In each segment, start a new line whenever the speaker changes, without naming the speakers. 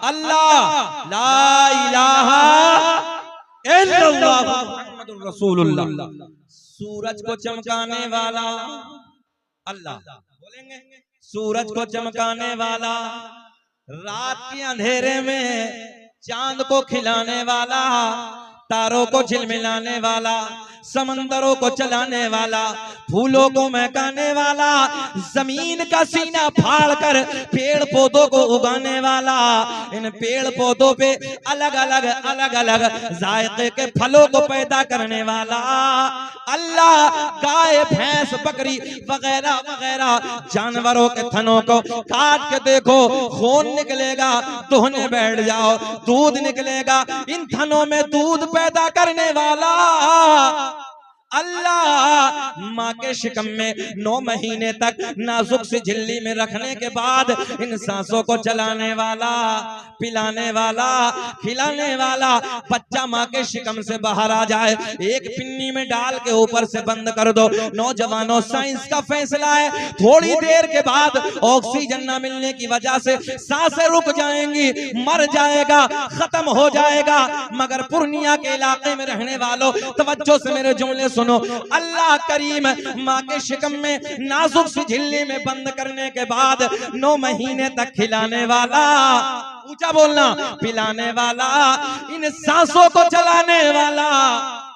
अल्लाह ला इलाहा इल्लल्लाह मुहम्मदुर रसूलुल्लाह। सूरज को चमकाने वाला अल्लाह, बोलेंगे सूरज को चमकाने वाला, रात के अंधेरे में चांद को खिलाने वाला, तारों को झिलमिलाने वाला, समंदरों को चलाने वाला, फूलों को महकाने वाला, जमीन का सीना फाड़कर पेड़ पौधों को उगाने वाला, इन पेड़ पौधों पे अलग अलग जायके के फलों को पैदा करने वाला अल्लाह, गाय भैंस बकरी वगैरह वगैरह जानवरों के थनों को काट के देखो, खून निकलेगा, दुहने बैठ जाओ, दूध निकलेगा, इन थनों में दूध पैदा करने वाला अल्लाह, माँ के शिकम में 9 महीने तक नाजुक सी झिल्ली में रखने के बाद इन सांसों को चलाने वाला, पिलाने वाला, खिलाने वाला, बच्चा माँ के शिकम से बाहर आ जाए एक पिन्नी में डाल के ऊपर से बंद कर दो। नौजवानों, साइंस का फैसला है, थोड़ी देर के बाद ऑक्सीजन न मिलने की वजह से सांसें रुक जाएंगी, मर जाएगा, खत्म हो जाएगा। मगर पूर्णिया के इलाके में रहने वालों, तवज्जो से मेरे जुमले सुनो। अल्लाह करीम माँ के शिकम में नाजुक सी झिल्ली में बंद करने के बाद 9 महीने तक खिलाने वाला, ऊंचा बोलना, पिलाने वाला, इन सांसों को चलाने वाला।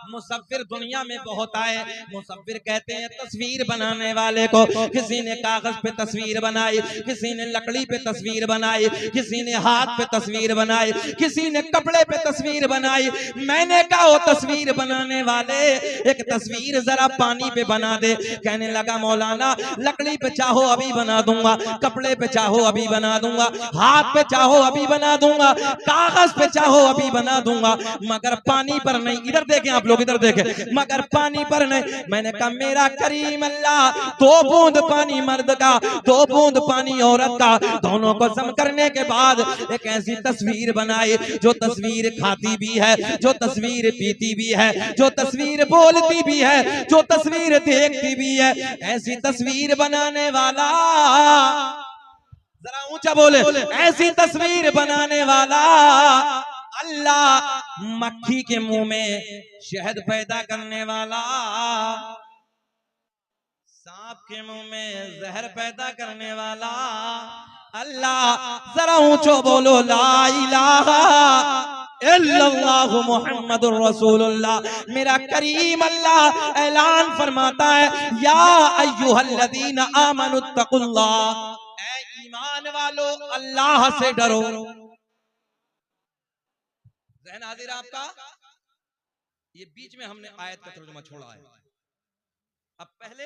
मुसव्विर दुनिया में बहुत आए। मुसव्विर कहते हैं तस्वीर बनाने वाले को। किसी ने कागज पे तस्वीर बनाई, किसी ने लकड़ी पे तस्वीर बनाई, किसी ने हाथ पे तस्वीर बनाई, किसी ने कपड़े पे तस्वीर बनाई। मैंने कहा वो तस्वीर बनाने वाले एक तस्वीर जरा पानी पे बना दे। कहने लगा मौलाना लकड़ी पे चाहो अभी बना दूंगा, कपड़े पे चाहो अभी बना दूंगा, हाथ पे चाहो अभी बना दूंगा, कागज पे चाहो अभी बना दूंगा, मगर पानी पर नहीं। इधर देखें आप लोग, इधर देखें, मगर पानी पर नहीं। मैंने कहा मेरा करीम अल्लाह 2 बूंद पानी मर्द का, 2 बूंद पानी औरत का, दोनों को जम करने के बाद एक ऐसी तस्वीर बनाई जो तस्वीर खाती भी है, जो तस्वीर पीती भी है, जो तस्वीर बोलती भी है, जो तस्वीर देखती भी है। ऐसी तस्वीर बनाने वाला, जरा ऊंचा बोले, ऐसी तस्वीर बनाने वाला अल्लाह, मक्खी के मुंह में शहद पैदा करने वाला, सांप के मुंह में जहर पैदा करने वाला अल्लाह। जरा ऊंचो बोलो ला इलाहा इल्लल्लाह मुहम्मदुर रसूलुल्लाह। मेरा करीम अल्लाह ऐलान फरमाता है या अय्युहल्लज़ीना आमनुत्तकुल्लाह, ऐ ईमान वालो अल्लाह से डरो। ज़हन हाजिर आपका? ये बीच में हमने आयत का तर्जुमा छोड़ा है, अब पहले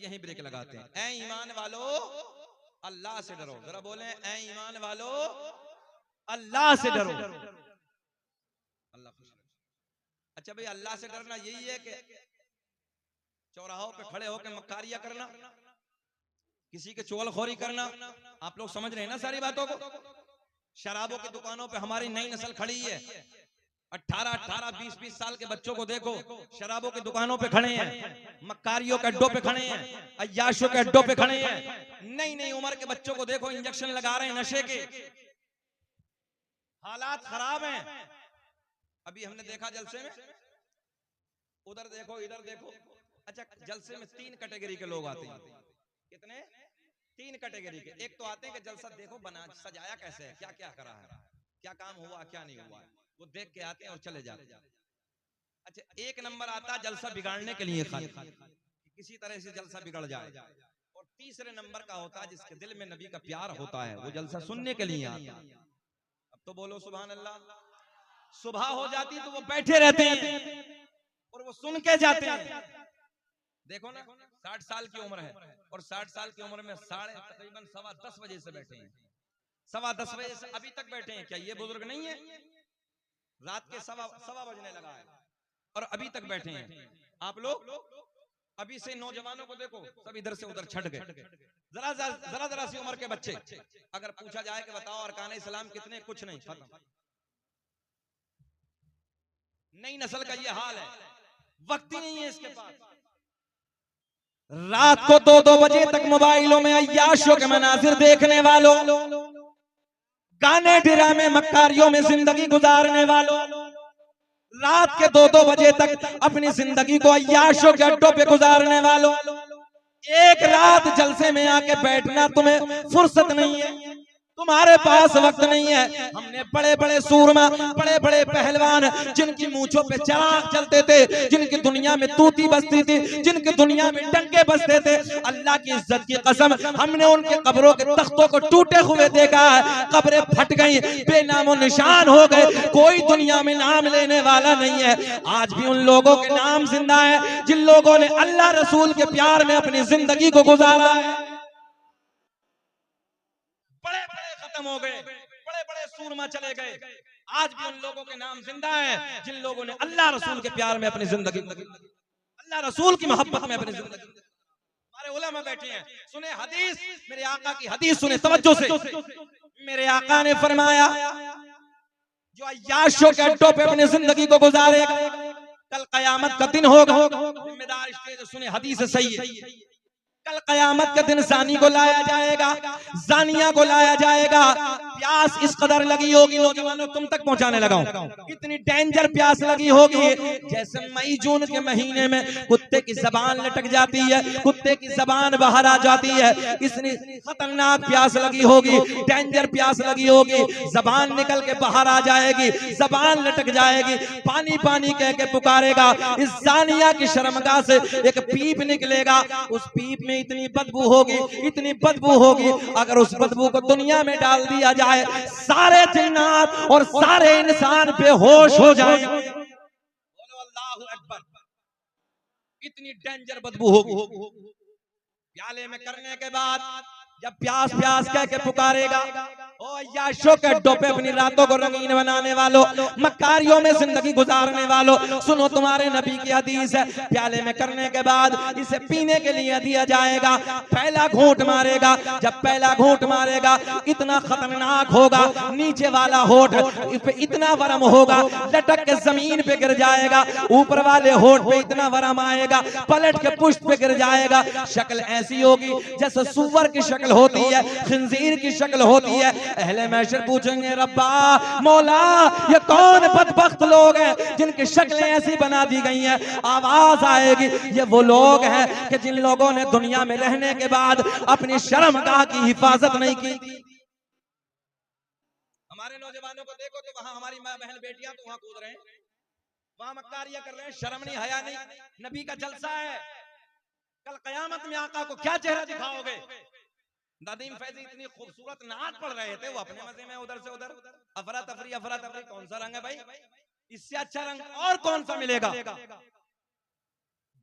यहीं ब्रेक लगाते हैं। ऐ ईमान वालो अल्लाह से डरो, जरा बोले ऐ ईमान वालो अल्लाह से डरो। अल्लाह खुश। अच्छा भाई, अल्लाह से डरना यही है कि चौराहों पे खड़े होकर मक्कारियां करना, किसी के चुगलखोरी करना? आप लोग समझ रहे हैं ना सारी बातों को? शराबों की दुकानों पे हमारी नई नस्ल खड़ी है, 18-18, 20-20 साल के बच्चों को देखो शराबों की दुकानों पे खड़े हैं, मक्कारियों के अड्डों पे खड़े हैं, अय्याशों के अड्डों पे खड़े हैं। नई नई उम्र के बच्चों को देखो इंजेक्शन लगा रहे हैं नशे के, हालात खराब हैं। अभी हमने देखा जलसे में, उधर देखो इधर देखो। अच्छा, जलसे में 3 कैटेगरी के लोग आते हैं। कितने? 3 कैटेगरी के। एक तो आते हैं कि जलसा देखो बना सजाया कैसे है, क्या क्या करा है, क्या काम हुआ क्या नहीं हुआ है, वो देख के आते हैं और चले जाते हैं। अच्छा, 1 नंबर आता है जलसा बिगाड़ने के लिए, खाली किसी तरह से जलसा बिगड़ जाए। और तीसरे नंबर का होता है जिसके दिल में नबी का प्यार होता है, वो जलसा सुनने के लिए आता है। अब तो बोलो सुभान अल्लाह। सुबह हो जाती है तो वो बैठे रहते हैं और वो सुन के जाते हैं। देखो ना, 60 साल की उम्र है और 60 साल की उम्र में तकरीबन 10:15 बजे से बैठे हैं, 10:15 बजे से अभी तक बैठे हैं। क्या ये बुजुर्ग नहीं है? रात के 1:15 बजने लगा है और अभी तक बैठे हैं। आप लोग अभी से नौजवानों को देखो, सब इधर से उधर छट गए। जरा सी उम्र के बच्चे, अगर पूछा जाए कि बताओ अरकान इस्लाम कितने, कुछ नहीं, खत्म। नई नस्ल का ये हाल है, वक्त ही नहीं है इसके पास। रात को 2-2 बजे तक मोबाइलों में अय्याशों के मनाजिर देखने वालों, गाने ड्रामे मक्कारियों में जिंदगी गुजारने वालों, रात के 2-2 बजे तक अपनी जिंदगी को अय्याशों के अड्डों पे गुजारने वालों, एक रात जलसे में आके बैठना तुम्हें फुर्सत नहीं है, तुम्हारे पास वक्त नहीं है। हमने बड़े बड़े सूरमा, बड़े बड़े पहलवान, जिनकी मूंछों पे चिराग जलते थे, जिनकी दुनिया में तूती बजती थी, जिनकी दुनिया में डंके बजते थे, अल्लाह की इज्जत की कसम हमने उनके कब्रों के तख्तों को टूटे हुए देखा है। कब्रें फट गई, बेनामो निशान हो गए, कोई दुनिया में नाम लेने वाला नहीं है। आज भी उन लोगों के नाम जिंदा है जिन लोगों ने अल्लाह रसूल के प्यार में अपनी जिंदगी को गुजारा है। खत्म हो गए, बड़े बड़े सूरमा चले गए, आज भी उन लोगों के नाम जिंदा है जिन लोगों ने अल्लाह रसूल के प्यार में अपनी जिंदगी, अल्लाह रसूल की मोहब्बत में अपनी जिंदगी। हमारे उलमा बैठे हैं, सुने हदीस, मेरे आका की हदीस सुने तवज्जो से। मेरे आका ने फरमाया, जो अय्याशों के अड्डों पे अपनी जिंदगी को गुजारेगा, कल कयामत का दिन होगा। जिम्मेदार स्टेज सुने, हदीस सही है। कल कयामत के दिन जानी को लाया जाएगा, जानिया को लाया जाएगा। प्यास इस कदर लगी होगी, नौजवानों तुम तक पहुंचाने लगा हूं, इतनी डेंजर प्यास लगी होगी जैसे मई जून के महीने में कुत्ते की जबान लटक जाती है, कुत्ते की जबान बाहर आ जाती है। इतनी खतरनाक प्यास लगी होगी, डेंजर प्यास लगी होगी, जबान निकल के बाहर आ जाएगी, जबान लटक जाएगी, पानी पानी कह के पुकारेगा। इस जानिया की शर्मगाह से एक पीप निकलेगा, उस पीप में इतनी बदबू होगी, इतनी बदबू होगी, अगर उस बदबू को दुनिया में डाल दिया जाए, सारे जिन्नात और सारे इंसान बेहोश हो जाएंगे। बोलो अल्लाहु अकबर। इतनी डेंजर बदबू होगी। प्याले में करने के बाद जब प्यास प्यास कह के पुकारेगा, ओ अय्याशों के अड्डों पे अपनी रातों को रंगीन बनाने वालों, मक्कारियों में जिंदगी गुजारने वालों, सुनो तुम्हारे नबी की हदीस है। प्याले में करने के बाद इसे पीने के लिए दिया जाएगा, पहला घूंट मारेगा, जब पहला घूंट मारेगा इतना खतरनाक होगा, नीचे वाला होठ इतना वरम होगा, लटक के जमीन पे गिर जाएगा, ऊपर वाले होठ पे इतना वरम आएगा, पलट के पुष्ट पे गिर जाएगा। शक्ल ऐसी होगी जैसे सूअर की शक्ल होती है, खिंजीर की शक्ल होती है। अहले महशर पूछेंगे, रब्बा मौला ये कौन बदबख्त लोग हैं जिनकी शक्लें ऐसी बना दी गई हैं। आवाज आएगी, ये वो लोग हैं कि जिन लोगों ने दुनिया में रहने के बाद अपनी शर्मगाह की हिफाजत नहीं की। हमारे नौजवानों को देखो तो वहां हमारी माँ बहन बेटियां तो वहां कूद रहे हैं, वहां मक्कारियां कर रहे हैं, शर्म नहीं, हया नहीं। नबी का जलसा है, कल कयामत में आका को क्या चेहरा दिखाओगे। नदीम फैजी इतनी खूबसूरत नात पढ़ रहे थे, वो अपने मजे में उधर से उधर अफरा तफरी। कौन सा रंग है भाई, इससे अच्छा रंग और कौन सा मिलेगा।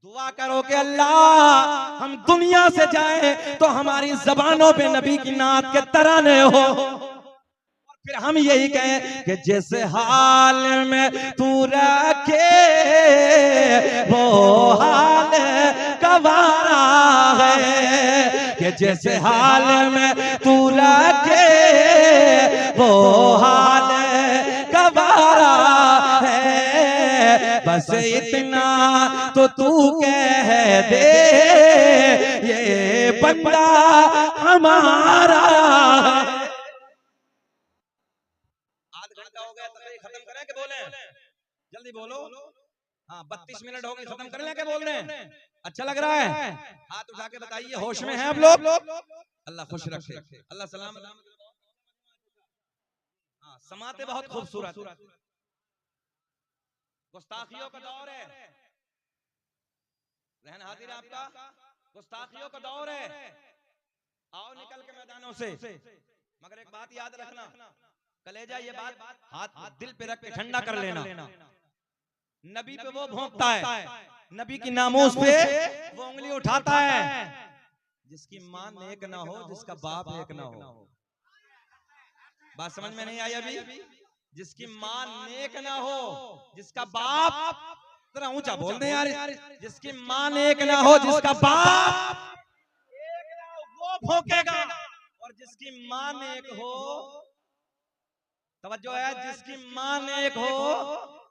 दुआ करो कि अल्लाह हम दुनिया से जाएं तो हमारी जबानों पे नबी की नात के तराने हो, फिर हम यही कहें कि जिस हाल में तू रखे वो हाल गवारा है, कि जिस हाल में तू रखे वो हाल गवारा है। बस इतना तो तू कह दे ये बंदा हमारा। खत्म करें कि बोले, जल्दी बोलो। हाँ 32 मिनट हो गए, खत्म कर लें क्या बोल रहे हैं। अच्छा लग रहा है, हाथ उठा के बताइए, होश में हैं आप लोग। अल्लाह खुश रखे, अल्लाह सलामत। हाँ समाते बहुत खूबसूरत। गुस्ताखियों का दौर है, रहन हाजिर आपका, गुस्ताखियों का दौर है। आओ निकल के मैदानों से, मगर एक बात याद रखना, कलेजा ये बात हाथ दिल पे रख के ठंडा कर लेना। नबी पे वो भौंकता है, नबी की नामूस पे वो उंगली उठाता है जिसकी मां नेक ना हो, जिसका बाप नेक ना हो। बात समझ में नहीं आई अभी। जिसकी मां नेक ना हो, जिसका बाप, जरा ऊंचा बोल दे यार, जिसकी मां नेक ना हो, जिसका बाप एक ना हो, वो भौंकेगा। और जिसकी मां नेक हो, तवज्जो है, जिसकी मां नेक हो,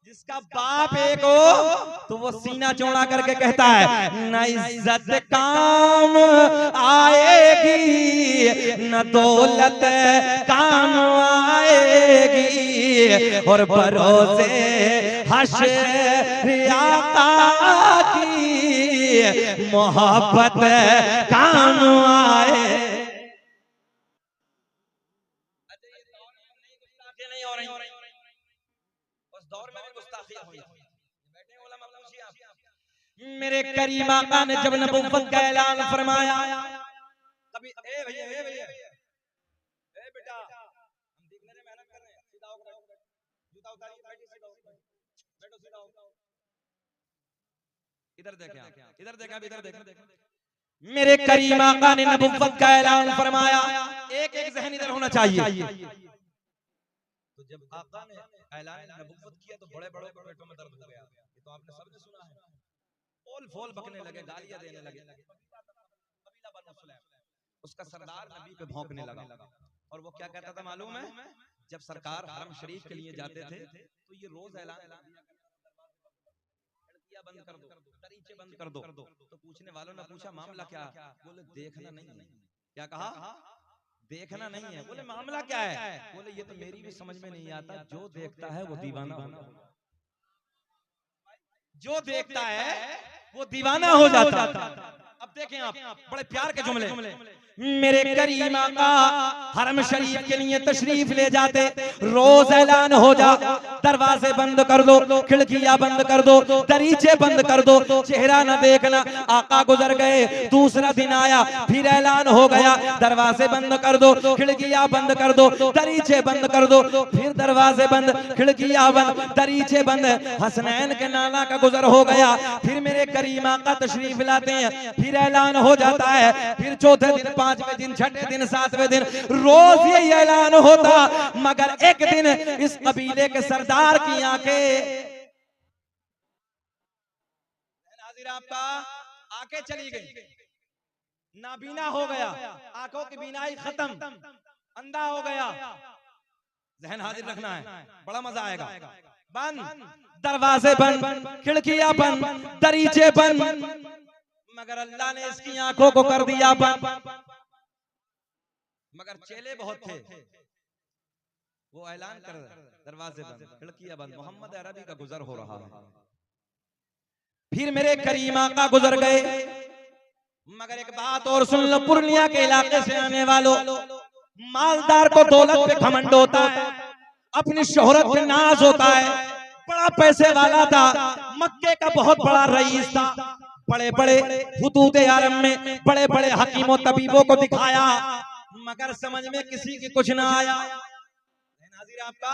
जिसका बाप एक हो तो वो सीना चौड़ा करके कहता है न इज्जत काम आएगी न दौलत काम आएगी और भरोसे हश्र आका की मोहब्बत काम आए। दौर में भी गुस्ताखियां हुई। बैठे उलमा, पूछिए आप। मेरे करीम आका ने जब नबुव्वत का ऐलान फरमाया, कभी ए भैया ए बेटा हम देखने में मेहनत कर रहे हैं, सीधा होकर जूता उतारिए, बैठिए, सीधा होकर बैठो, सीधा होकर इधर देखें आप, इधर देखा, इधर देखें। मेरे करीम आका ने नबुव्वत का ऐलान फरमाया, एक एक ज़हन इधर होना चाहिए। तो जब आका ने ऐलान नबुव्वत किया तो बड़े बड़ों के पेटों में दर्द हो गया। ये तो आपने सबने सुना है। पोल फोल बकने लगे, गालियां देने लगे। कबीला बनु सुलैम, उसका सरदार नबी पे भौंकने लगा। और वो क्या कहता था मालूम है? जब सरकार हरम शरीफ के लिए जाते थे तो ये रोज ऐलान, खिड़कियां बंद कर दो, दरीचे बंद कर दो। तो पूछने वालों ने पूछा मामला क्या? बोले देखना नहीं है। क्या कहा? देखना नहीं है। बोले मामला क्या है? बोले ये तो मेरी भी समझ में नहीं आता, जो देखता है वो दीवाना हो जाता, जो देखता है वो दीवाना हो जाता। अब देखें आप, बड़े प्यार के जुमले। मेरे करीम आका हरम शरीफ के लिए तशरीफ ले जाते, रोज ऐलान हो जा, दरवाजे बंद कर दो, खिड़कियां बंद कर दो, दरीचे बंद कर दो, चेहरा न देखना। आका गुजर गए, दूसरा दिन आया, फिर ऐलान हो गया, दरवाजे बंद कर दो, खिड़कियां बंद कर दो, दरीचे बंद कर दो, फिर दरवाजे बंद, खिड़कियां बंद, दरीचे बंद। हसनैन के नाना का गुजर हो गया, फिर मेरे करीम आका तशरीफ लाते हैं, फिर ऐलान हो जाता है, फिर चौथे दिन, पांचवें दिन, छठे दिन, सातवें दिन, रोज यही ऐलान होता। मगर एक दिन इस कबीले के सरदार की आंखें, हाजिर आपका, आंखें चली गई, नाबीना हो गया, आंखों की बीनाई खत्म, अंधा हो गया। जहन हाजिर रखना है, बड़ा मजा आएगा। बंद, दरवाजे बंद, खिड़कियां बंद, दरीचे बंद, मगर अल्लाह ने इसकी आंखों को कर दिया बंद। मगर चेले बहुत थे, वो ऐलान कर, दरवाजे बंद, खिड़कियां बंद, मोहम्मद अरबी का गुजर हो रहा है। फिर मेरे करीम आका गुजर गए। मगर एक बात और सुन लो, पूर्णिया के इलाके से आने वालों, मालदार को दौलत पे घमंड होता है, अपनी शोहरत पे नाज होता है, बड़ा पैसे वाला था, मक्के का बहुत बड़ा रईस था, बड़े बड़े हुदूद आलम में बड़े बड़े हकीमों तबीबों को दिखाया, मगर समझ में किसी की कुछ ना आया। नाज़िर आपका,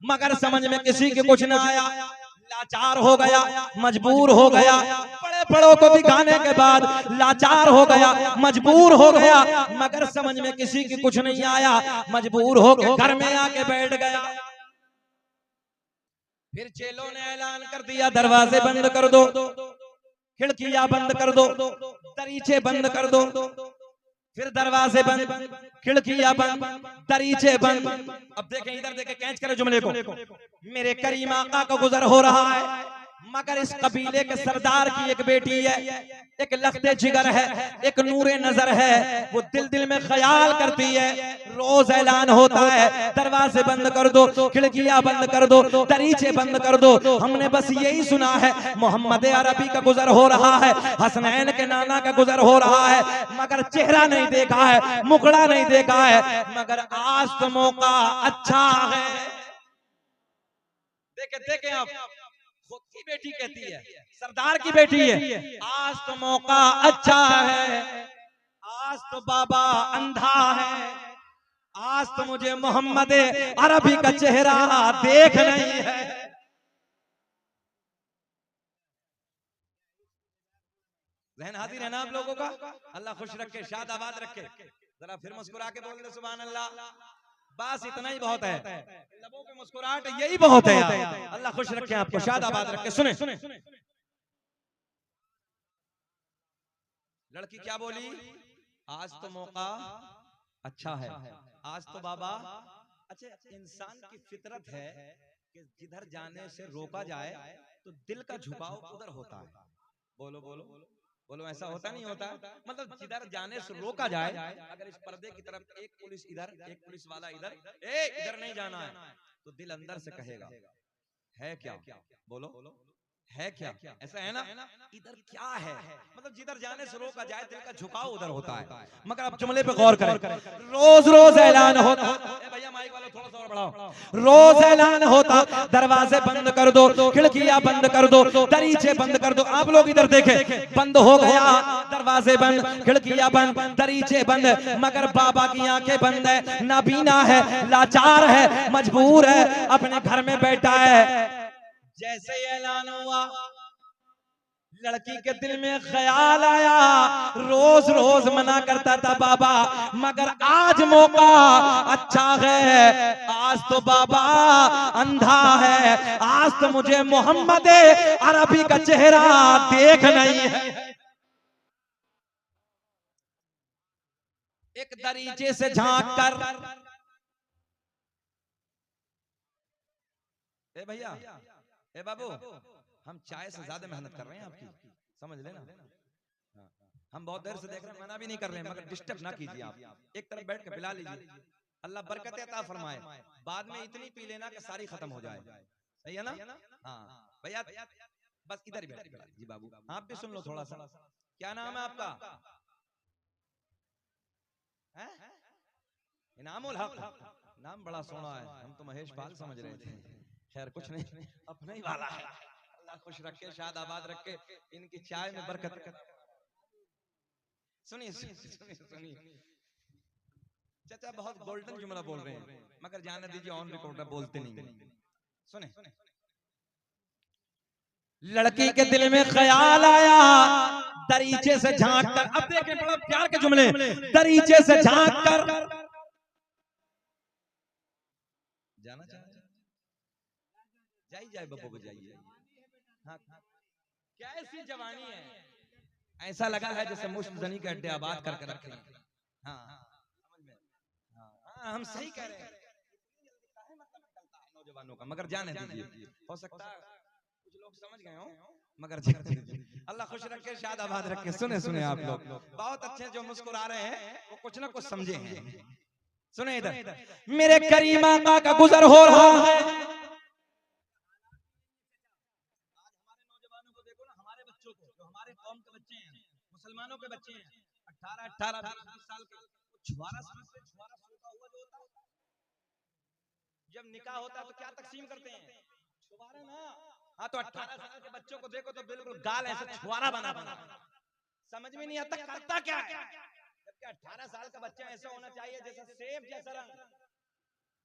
मगर समझ में किसी की कुछ ना आया, लाचार हो गया, मजबूर हो गया, बड़े बड़ों को दिखाने के बाद लाचार हो गया, मजबूर हो गया, मगर समझ में किसी की कुछ नहीं आया, मजबूर होकर घर में आके बैठ गया। फिर चेलों ने ऐलान कर दिया, दरवाजे बंद कर दो, खिड़कियां बंद कर दो, दरीचे बंद कर दो। फिर दरवाजे बंद, खिड़कियां बंद, दरीचे बंद। अब देखें, इधर देखें, कैच करें जुमले को। मेरे करीम आका का गुजर हो रहा है, मगर इस कबीले के सरदार की एक बेटी है, एक लख्ते जिगर है, एक नूरे नजर है, वो दिल दिल में ख्याल करती है। रोज ऐलान होता है, दरवाजे बंद कर दो, खिड़कियां बंद कर दो, दरीचे बंद कर दो। हमने बस यही सुना है, मोहम्मद अरबी का गुजर हो रहा है, हसनैन के नाना का गुजर हो रहा है, मगर चेहरा नहीं देखा है, मुखड़ा नहीं देखा है। मगर आज तो मौका अच्छा है। देखे देखे आप, खुद की बेटी कहती है, सरदार की बेटी है, आज तो मौका अच्छा है, आज तो बाबा अंधा है, आज तो मुझे मोहम्मद अरबी का चेहरा देख नहीं है। ज़हन हाजिर है ना आप लोगों का? अल्लाह खुश रखे, शाद आबाद रखे। जरा फिर मुस्कुरा के बोल दे सुभान अल्लाह। बस इतना ही बहुत है, लबों पे मुस्कुराहट यही बहुत है। अल्लाह खुश रखे, आपको शाद आबाद रखे। सुने लड़की क्या बोली? आज तो मौका अच्छा है, आज तो बाबा अच्छा, इंसान की फितरत है कि जिधर जाने से रोका जाए तो दिल का झुकाव उधर होता है। बोलो बोलो बोलो, ऐसा होता नहीं होता? मतलब जिधर जाने से रोका जाए, अगर इस पर्दे की तरफ एक पुलिस इधर, एक पुलिस वाला इधर, इधर नहीं जाना है, तो दिल अंदर से कहेगा है क्या? बोलो है क्या? ऐसा है ना? इधर क्या है? मतलब जिधर जाने से रोका जाए दिल का झुकाव उधर होता है। मगर अब जुमले पे गौर करें। रोज रोज ऐलान होता, भैया माइक वाला थोड़ा सा और बढ़ाओ। रोज ऐलान होता, दरवाजे बंद कर दो, खिड़कियां बंद कर दो, दरीचे बंद कर दो। आप लोग इधर देखें, बंद हो गया, दरवाजे बंद, खिड़कियां बंद, दरीचे बंद, मगर बाबा की आंखें बंद है, नाबीना है, लाचार है, मजबूर है, अपने घर में बैठा है। जैसे ही ऐलान हुआ, लड़की के दिल में ख्याल आया, रोज रोज मना करता था बाबा, मगर आज मौका अच्छा है, आज तो बाबा अंधा है, आज तो मुझे मोहम्मद अरबी का चेहरा देख नहीं है। एक दरीचे से झांक कर, भैया ए बाबू, हम चाय से ज्यादा मेहनत कर रहे हैं आपकी, समझ लेना। हम बहुत देर से देख रहे हैं, मना भी नहीं कर रहे हैं, मगर डिस्टर्ब ना कीजिए आप, एक तरफ बैठ के पिला लीजिए, अल्लाह बरकत अता फरमाए। बाद में इतनी पी लेना कि सारी खत्म हो जाए, सही है ना? हाँ भैया, बस इधर ही बैठ जी बाबू, आप भी सुन लो थोड़ा सा। क्या नाम है आपका? इनामुल हक, नाम बड़ा सोना है, हम तो महेश पाल समझ रहे थे। खैर कुछ नहीं, अपना ही वाला है, अल्लाह खुश रखे, शाद आबाद रखे, इनकी चाय में बरकत। सुनिए सुनिए सुनिए, चाचा बहुत गोल्डन जुमला बोल रहे हैं, मगर जाने दीजिए, ऑन रिकॉर्ड बोलते नहीं। सुने, लड़की के दिल में ख्याल आया, दरीचे से झांक कर, अब देखें बड़ा प्यार के जुमले, दरीचे से झांक कर, जाना चाहे जाइए बब्बू को जाइए। हाँ, क्या ऐसी जवानी है, ऐसा लगा है जैसे मुश्तजनी के अड्डे आबाद करके रखे। हाँ समझ में, हाँ हम सही कह रहे हैं, नौजवानों का, मगर जाने दीजिए, हो सकता है कुछ लोग समझ गए हो, मगर अल्लाह खुश रखे, शाद आबाद रखे। सुने सुने आप लोग, बहुत अच्छे जो मुस्कुरा रहे हैं वो कुछ ना कुछ समझे हैं। सुने इधर, मेरे करीम आका का गुजर हो रहा है। कौम के बच्चे हैं, मुसलमानों के बच्चे हैं, 18 20 साल के, छुआरा समझते, छुआरा सोता हुआ जो होता है, जब निकाह होता है तो क्या तकसीम करते हैं? छुआरा ना। हाँ तो 18 साल के बच्चों को देखो तो बिल्कुल गाल ऐसे छुआरा बना बना, समझ में नहीं आता करता क्या है। जबकि 18 साल का बच्चा ऐसा होना चाहिए जैसा सेब जैसा रंग,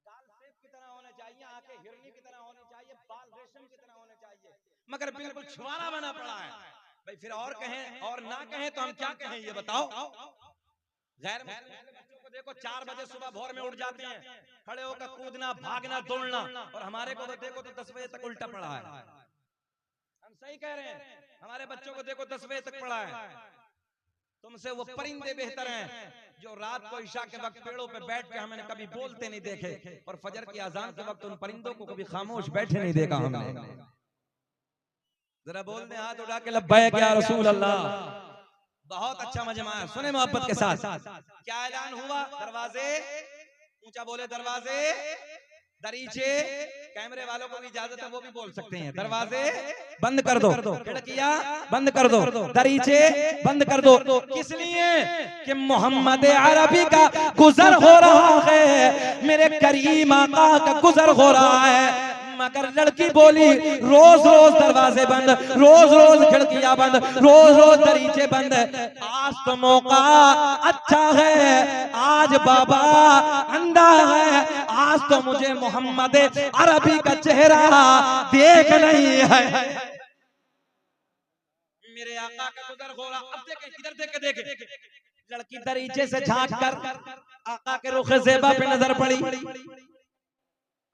गाल सेब की तरह होना चाहिए, आंखें हिरनी की तरह होनी चाहिए, बाल रेशम की तरह होने चाहिए, मगर बिल्कुल छुआरा बना पड़ा है। भाई फिर और कहें और ना कहें तो हम क्या कहें ये बताओ? गैर मुस्लिम बच्चों को देखो 4 बजे सुबह भोर में उठ जाते हैं, खड़े होकर कूदना, भागना, दौड़ना, और हमारे को देखो तो 10 बजे तक उल्टा पड़ा है। हम सही कह रहे हैं, हमारे बच्चों को देखो 10 बजे तक पड़ा है। तुमसे वो परिंदे बेहतर हैं जो रात को इशा के वक्त पेड़ों पे बैठ के हमें कभी बोलते नहीं देखे, और फजर की अजान के वक्त उन परिंदों को कभी खामोश बैठे नहीं देखा हमने। जरा बोल दे हाथ उठा के लब्बैक या रसूल अल्लाह। बहुत अच्छा मजमा है, सुने मोहब्बत के साथ। क्या ऐलान हुआ? दरवाजे ऊंचा बोले, दरवाजे, दरीचे, कैमरे वालों को भी इजाजत है, वो भी बोल सकते हैं, दरवाजे बंद कर दो, खिड़कियां बंद कर दो, दरीचे बंद कर दो। किस लिए? कि मोहम्मद अरबी का गुजर हो रहा है, मेरे करीम आका का गुजर हो रहा है। मगर लड़की बोली रोज रोज दरवाजे बंद, रोज रोज खिड़कियां बंद, रोज रोज दरीचे बंद, आज तो मौका अच्छा है, आज बाबा अंधा है, आज तो मुझे मोहम्मद अरबी का चेहरा देख नहीं है। मेरे आका का गुजर हो रहा, अब देखें इधर देखे, लड़की दरीचे से झांक कर आका के रुख ज़ेबा पे नजर पड़ी,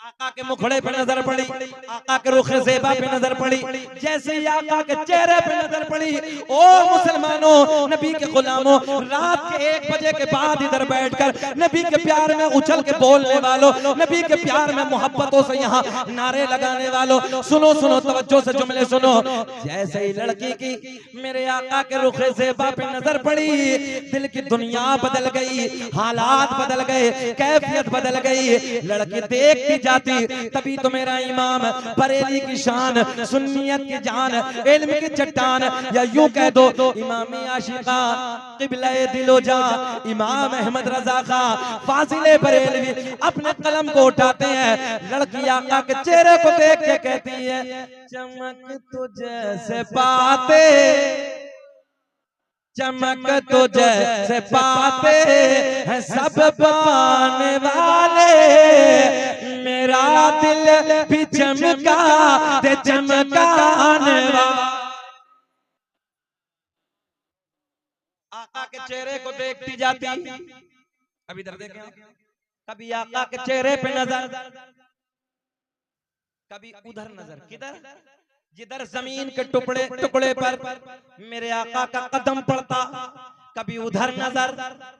आका के मुखड़े पे नजर पड़ी, आका के रुखे ज़ेबा पे नजर पड़ी, जैसे ही आका के चेहरे पे नजर पड़ी, ओ मुसलमानों, नबी के गुलामों, रात के 1 बजे के बाद इधर बैठकर नबी के प्यार में उछल के बोलने वालों, नबी के प्यार में मोहब्बतों से यहाँ नारे लगाने वालों, सुनो सुनो, तवज्जो से जुमले सुनो। जैसे ही लड़की की मेरे आका के रुखे ज़ेबा पे नजर पड़ी, दिल की दुनिया बदल गई, हालात बदल गए, कैफियत बदल गई। लड़की देखती जाती, तभी तो मेरा इमाम, बरेली की शान, सुन्नियत की जान, इल्म की चट्टान, या यूं कह दो इमामी आशिका, क़िबला दिलो जा, इमाम अहमद रजा खा, फाजिले बरेलवी अपने कलम को उठाते हैं। लड़की आका के चेहरे को देख के कहती है, चमक तुझे से पाते, चमक तो जैसे पाते हैं सब पाने वाले, मेरा दिल भी चमका दे चमकाने वाला। आका के चेहरे को देखती जाती, अब इधर देखें, कभी आका के चेहरे पे नजर, कभी उधर नजर, किधर, जिधर जमीन के टुकड़े टुकड़े पर मेरे आका का कदम पड़ता, कभी उधर नजर,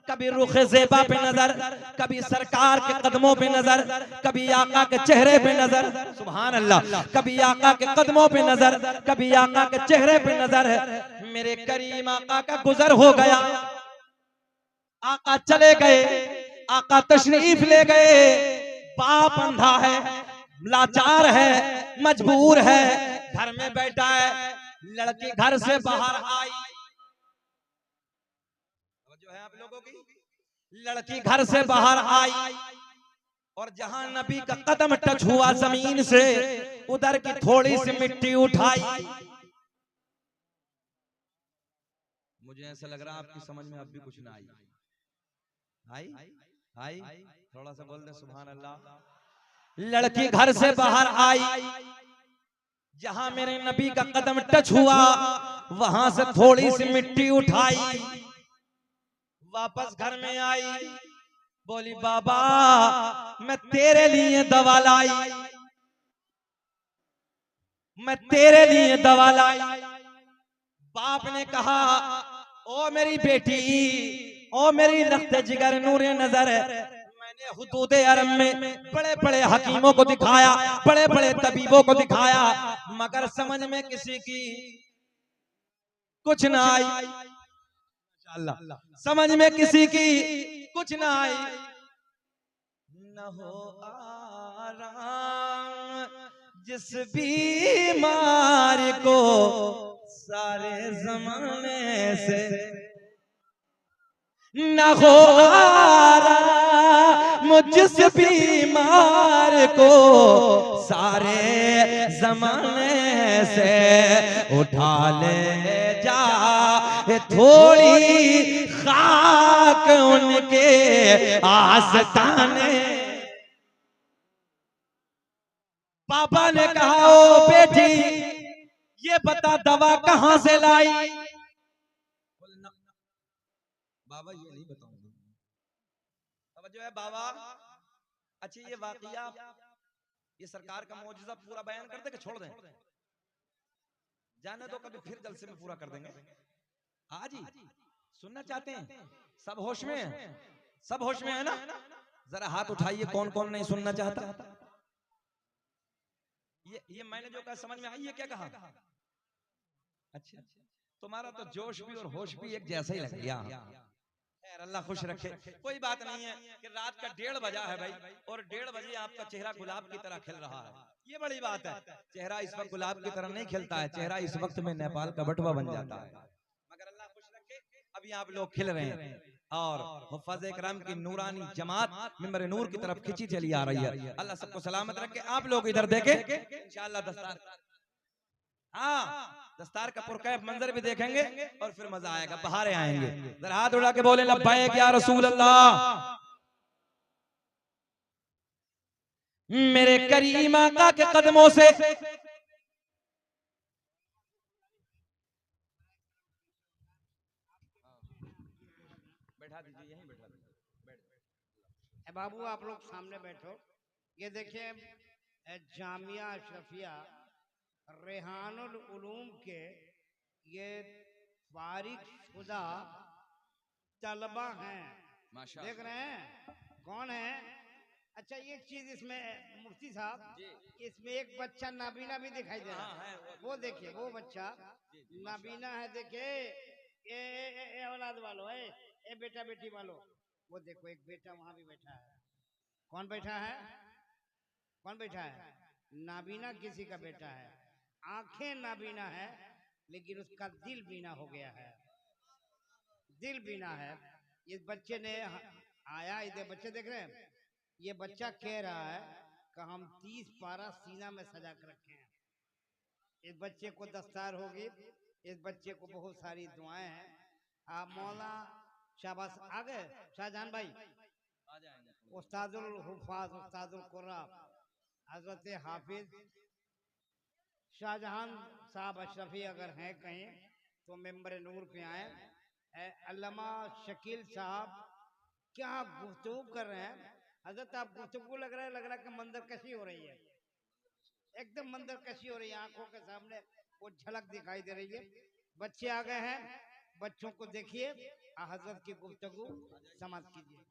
कभी रुखे ज़ेबा पे नजर, कभी सरकार के कदमों पे नजर, कभी आका के चेहरे पे नजर, सुभान अल्लाह, कभी आका के कदमों पे नजर, कभी आका के चेहरे पे नजर। मेरे करीम आका का गुजर हो गया, आका चले गए, आका तशरीफ ले गए। बाप अंधा है, लाचार है, मजबूर है, घर में बैठा है। लड़की घर से बाहर आई, जो है आप लोगों की, लड़की घर से बाहर आई और जहां नबी का कदम टच हुआ जमीन से, उधर की थोड़ी सी मिट्टी उठाई। मुझे ऐसा लग रहा आपकी समझ में अब भी कुछ ना आई। आई थोड़ा सा बोल दे सुभान अल्लाह। लड़की घर से बाहर आई, जहां मेरे नबी का कदम टच हुआ, वहां से थोड़ी सी मिट्टी उठाई, वापस घर में आई, बोली बाबा मैं तेरे लिए दवा लाई, मैं तेरे लिए दवा लाई। बाप ने कहा, ओ मेरी बेटी, ओ मेरी लख्ते जिगर नूरे नजर, मैंने हुदूद अरब में बड़े बड़े हकीमों को दिखाया, बड़े बड़े तबीबों को दिखाया, मगर समझ में किसी की कुछ ना आई, समझ में किसी की कुछ ना आई। न हो आराम जिस बीमार को सारे जमाने से, न हो आराम जिस बीमार को सारे जमाने से, उठा ले जा थोड़ी खाक उनके आस्ताने। पापा ने कहा, ओ बेटी ये बता दवा कहां से लाई? बाबा ये नहीं बताऊंगा। अब जो है बाबा, अच्छा ये वाकया, ये सरकार का मौजूदा पूरा बयान कर दे कि छोड़ दें? जाने दो, कभी फिर जलसे में पूरा कर देंगे। आज ही सुनना चाहते हैं? सब होश में है? सब होश में है ना? जरा हाथ उठाइए, कौन कौन नहीं सुनना चाहता। ये मैंने जो कहा समझ में आई? ये क्या कहा? अच्छा, तुम्हारा तो जोश भी और होश भी एक जैसा ही लग गया। खैर अल्लाह खुश रखे, कोई बात नहीं है कि रात का 1:30 बजा है भाई, और 1:30 बजे आपका चेहरा गुलाब की तरह खिल रहा है, ये बड़ी बात है। चेहरा इस वक्त गुलाब की तरह नहीं खिलता है, चेहरा इस वक्त में नेपाल का बटवा बन जाता है, मगर अल्लाह खुश रखे अभी आप लोग खिल रहे हैं। और हुफ़ाज़ इकराम की नूरानी जमात मिंबर नूर की तरफ खिंची चली आ रही है। अल्लाह सबको सलामत रखे। आप लोग इधर देखें, इंशाअल्लाह दस्तार, हाँ दस्तार का पुरकैफ मंजर भी देखेंगे और फिर मजा आएगा, बहारे आएंगे। जरा हाथ उड़ा के बोले लब्बैक या रसूल अल्लाह। मेरे करीम आका के कदमों से बैठा दीजिए, यहीं बैठा दीजिए।
बाबू आप लोग सामने बैठो, ये देखिए जामिया अशरफिया रेहानुल उलूम के ये फारिग शुदा तलबा हैं, देख रहे हैं कौन है। अच्छा ये चीज इसमें मुफ्ती साहब, इसमें एक बच्चा नाबीना भी दिखाई दे रहा है, वो देखिए वो बच्चा नाबीना है। देखिए ये औलाद वालों है, ये बेटा बेटी वालों, वो देखो एक बेटा वहां भी बैठा है। कौन बैठा है? कौन बैठा है? नाबीना किसी का बेटा है, आंखें नाबीना है लेकिन उसका दिल बीना हो गया है, दिल बीना है। इस बच्चे ने आया, इधर बच्चे देख रहे हैं, ये बच्चा कह रहा है कि हम 30 पारा सीना में सजा कर रखे हैं। इस बच्चे को दस्तार होगी, इस बच्चे को बहुत सारी दुआएं हैं। आप मौला शाबाश आ गए शाहजहान भाई, उस्तादुल हुफाज उस्तादुल कुर्रा हजरत हाफिज शाहजहान साहब अशरफी अगर हैं कहीं तो मेंबर नूर पे आए। अल्लामा शकील साहब क्या गुफ्तगू कर रहे हैं हजरत, आप गुफ्तगू लग रहा है कि मंजर कशी हो रही है, एकदम मंजर कशी हो रही है, आंखों के सामने वो झलक दिखाई दे रही है। बच्चे आ गए हैं, बच्चों को देखिए, हजरत की गुफ्तगू समाप्त कीजिए।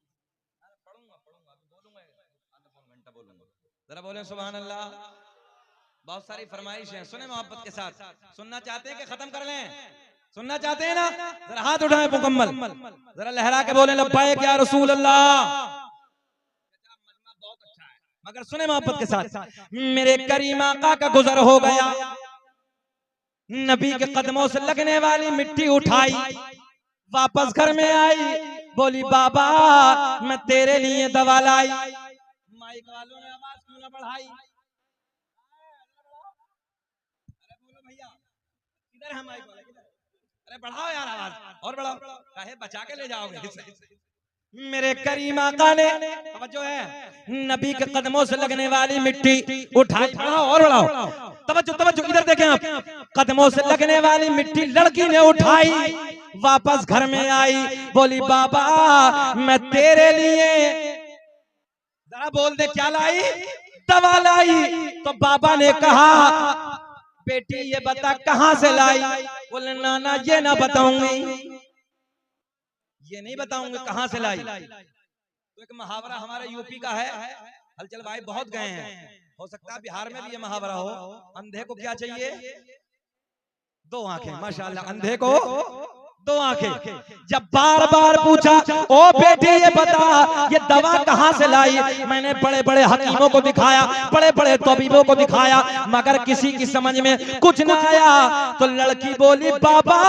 जरा बोले सुभान अल्लाह। बहुत सारी फरमाइश है, सुने मोहब्बत के साथ। सुनना चाहते हैं कि खत्म कर लें? सुनना चाहते हैं ना? जरा हाथ उठाएं मुकम्मल, जरा लहरा के बोले लब्बाइक या रसूल अल्लाह। बहुत अच्छा है, मगर सुने मोहब्बत के साथ। मेरे करीम आका का गुजर हो गया, नबी के कदमों से लगने वाली मिट्टी उठाई, वापस घर में आई, बोली बाबा मैं तेरे लिए दवा लाई। माइक वालों ने आवाज क्यों ना बढ़ाई? अरे बोलो भैया, किधर है माइक वाले? अरे बढ़ाओ यार आवाज, और बढ़ाओ, काहे बचा के ले जाओगे? मेरे करीम आका ने तवज्जो है, नबी के कदमों से लगने वाली मिट्टी उठाई, बढ़ाओ और बढ़ाओ, तवज्जो तवज्जो, इधर देखें आप, कदमों से लगने वाली मिट्टी लड़की ने उठाई, वापस घर में आई, बोली बाबा मैं तेरे लिए, जरा बोल दे क्या लाई? दवा लाई। तो बाबा ने कहा बेटी ये बता कहां से लाई? बोले नाना ये ना बताऊंगी, ये नहीं बताऊंगी कहां से लाई। तो एक मुहावरा हमारे यूपी का है, हलचल भाई बहुत गए हैं, हो सकता है बिहार में भी ये मुहावरा हो, अंधे को क्या चाहिए? 2 आंखें। माशाल्लाह, अंधे को 2 आंखें। जब बार बार पूछा ओ बेटी ये बता ये दवा कहां से लाई, मैंने बड़े बड़े हकीमों को दिखाया, बड़े बड़े तबीबों को दिखाया, मगर किसी की समझ में कुछ ना आया। तो लड़की बोली बाबा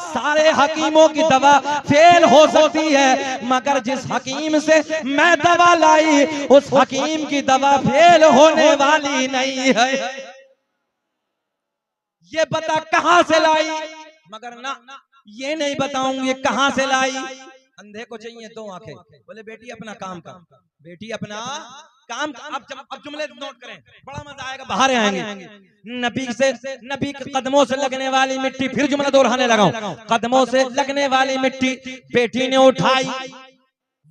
सारे हकीमों की दवा फेल हो सकती है, मगर जिस हकीम से मैं दवा लाई उस हकीम की दवा फेल होने वाली नहीं है। ये बता कहां से लाई? मगर ना ये नहीं बताऊंगी कहां से लाई। अंधे को चाहिए 2 आंखें। बोले बेटी अपना काम कर, बेटी अपना काम कर। अब जुमले नोट करें, बड़ा मजा आएगा, बाहर आएंगे। नबी के कदमों से लगने वाली मिट्टी, फिर जुमला दोहराने लगा, कदमों से लगने वाली मिट्टी बेटी ने उठाई,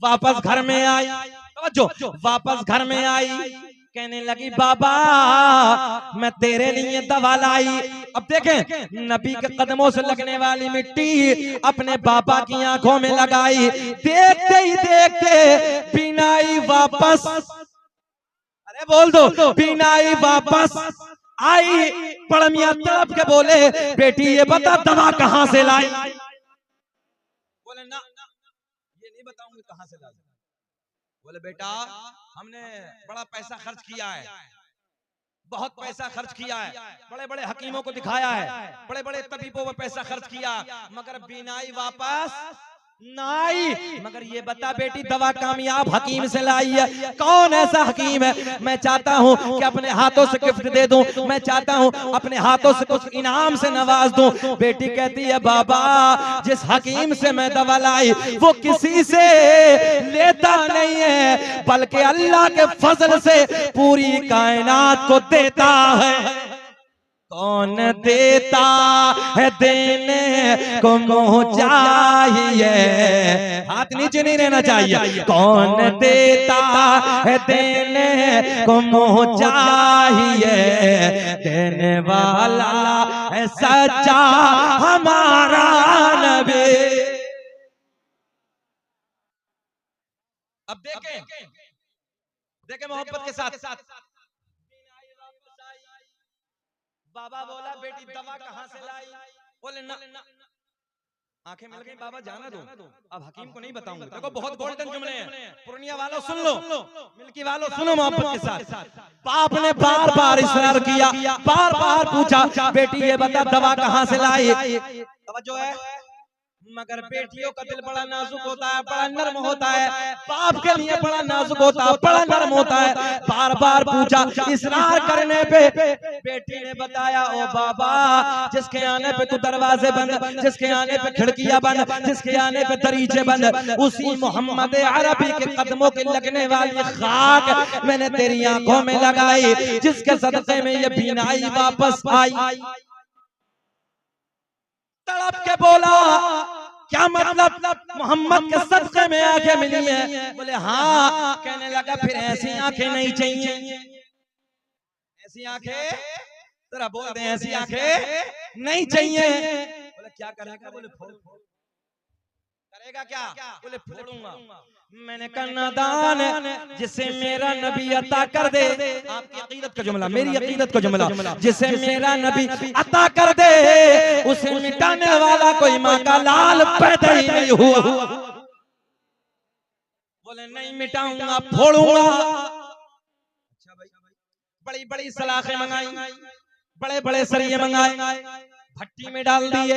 वापस घर में आई, जो वापस घर में आई, कहने लगी बाबा मैं तेरे लिए दवा लाई। अब देखें नबी के कदमों से लगने वाली मिट्टी अपने बाबा की आंखों में लगाई, देखते ही देखते बीनाई वापस, अरे बोल दो, बीनाई वापस आई। पड़मिया तड़प के बोले बेटी ये बता दवा कहां से लाई? बोले ना ये नहीं बताऊंगी कहां से लाई। बोले बेटा हमने बड़ा पैसा खर्च किया है, बहुत पैसा खर्च किया है, बड़े बड़े हकीमों को दिखाया है, बड़े बड़े तबीबों पर पैसा खर्च किया, मगर बीनाई वापस नहीं। मगर ये बता बेटी दवा कामयाब हकीम से लाई है, कौन ऐसा हकीम है? मैं चाहता हूँ कि अपने हाथों से गिफ्ट दे दूं, मैं चाहता हूँ अपने हाथों से कुछ इनाम से नवाज दूं। बेटी कहती है बाबा जिस हकीम से मैं दवा लाई वो किसी से लेता नहीं है, बल्कि अल्लाह के फजल से पूरी कायनात को देता है। कौन देता है देने को मुँह चाहिए, हाथ नीचे नहीं रहना चाहिए। कौन देता है देने को मुँह चाहिए, देने वाला है सच्चा हमारा नबी। अब देखें मोहब्बत के साथ बाबा बोला बेटी दवा कहाँ से लाई, बोले ना आंखें मिल गई बाबा जाना दो, अब हकीम को नहीं बताऊंगा। देखो बहुत गोल्डन जुमले हैं, पूर्णिया वालों सुन लो, मिल्की वालों सुनो मोहब्बत के साथ। बाप ने बार बार इसरार किया, बार बार पूछा बेटी ये बता दवा कहाँ से लाई, तवज्जो है। मगर बेटियों का दिल बड़ा नाजुक होता है, बड़ा नर्म होता है, बाप के लिए बड़ा नाजुक होता है, बड़ा नर्म होता है। बार बार पूछा, इसरार करने पे बेटी ने बताया ओ बाबा जिसके आने पे तू दरवाजे बंद, जिसके आने पे खिड़कियां बंद, जिसके आने पे दरीचे बंद, उसी मोहम्मद अरबी के कदमों के लगने वाली खाक मैंने तेरी आंखों में लगाई, जिसके सदक़े में ये बीनाई वापस आई। तड़प के बोला क्या मतलब मोहम्मद के सदक़े में आंखें मिली है, बोले हाँ। कहने लगा फिर ऐसी आंखें नहीं चाहिए, ऐसी आंखें जरा बोल दे, ऐसी आंखें नहीं चाहिए। बोले क्या करेगा, बोले फोड़ करेगा क्या, बोले फोड़ूंगा। मैंने कहा नादान जिसे मेरा नबी अता कर दे, आपकी अकीदत का जुमला, मेरी अकीदत का जुमला, जिसे मेरा नबी अता कर दे उसे मिटाने वाला कोई माँ का लाल पैदा ही नहीं हुआ। बोले नहीं मिटाऊंगा, फोड़ूंगा। अच्छा भाई, बड़ी बड़ी सलाखें मंगाई, बड़े बड़े सरिये मंगाए, भट्टी में डाल दिए,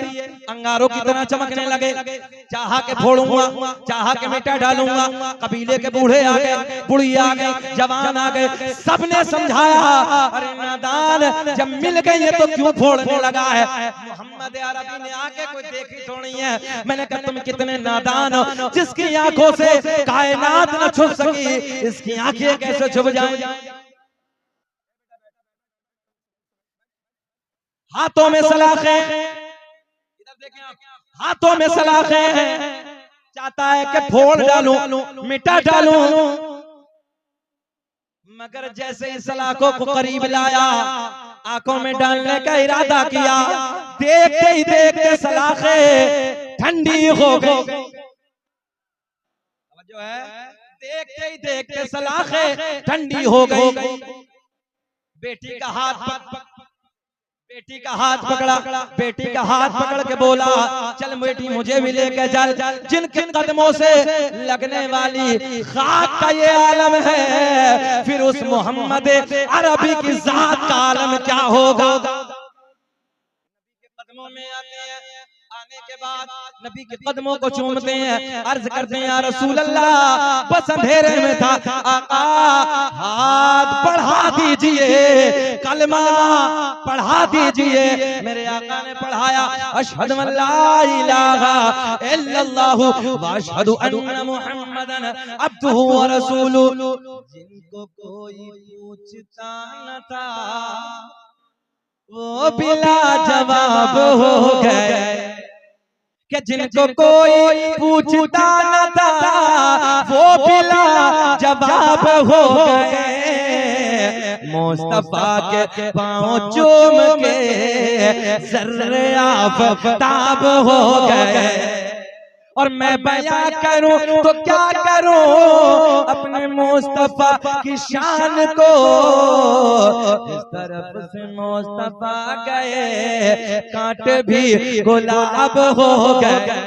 अंगारों की तरह चमकने लगे। चाहा के फोड़ूंगा, चाहा के मिटा डालूंगा। कबीले के बूढ़े आ गए, बुढ़ी आ गई, जवान आ गए, सबने समझाया अरे नादान जब मिल गई तो क्यों फोड़ने लगा है। मोहम्मद अरबी ने आके कोई देखी थोड़ी है। मैंने कहा तुम कितने नादान हो, जिसकी आंखों से कायनात न छुप सकी इसकी आंखें कैसे छुप जाएं। हाथों में सलाखें, इधर देखें आप, हाथों में सलाखें हैं, चाहता है कि फोड़ डालूं, मिटा डालूं। मगर जैसे ही सलाखों को करीब लाया, आंखों में डालने का इरादा किया, देखते ही देखते सलाखें ठंडी हो गई। जो है देखते ही देखते सलाखें ठंडी हो गई। बेटी का हाथ पकड़ा, बेटी का हाथ पकड़ के बोला चल बेटी मुझे भी लेकर चल, जिनके कदमों से लगने वाली खाक का ये आलम है, फिर उस मोहम्मद अरबी की जात का आलम क्या होगा। कदमों में आते हैं, आने के बाद नबी के कदमों को चूमते हैं, अर्ज करते हैं या रसूल अल्लाह, बस अंधेरे में था, आका हाथ बढ़ा दीजिए, कलमा पढ़ा दीजिए। मेरे आका ने पढ़ाया अशहदु अल्ला इलाहा इल्लल्लाहु व अशहदु अन्ना मुहम्मदन अब्दुहु व रसूलुहु। जिनको कोई पूछता न था वो बिला जवाब हो गए, कि जिनको कोई पूछता न था वो बिला जवाब हो गए। मुस्तफा के पाँव चूम के ज़र्रे आफ़ताब हो गए। और मैं बयां करूं तो क्या करूं अपने मुस्तफा की शान को, इस तरफ से मुस्तफा गए कांटे भी गुलाब हो गए।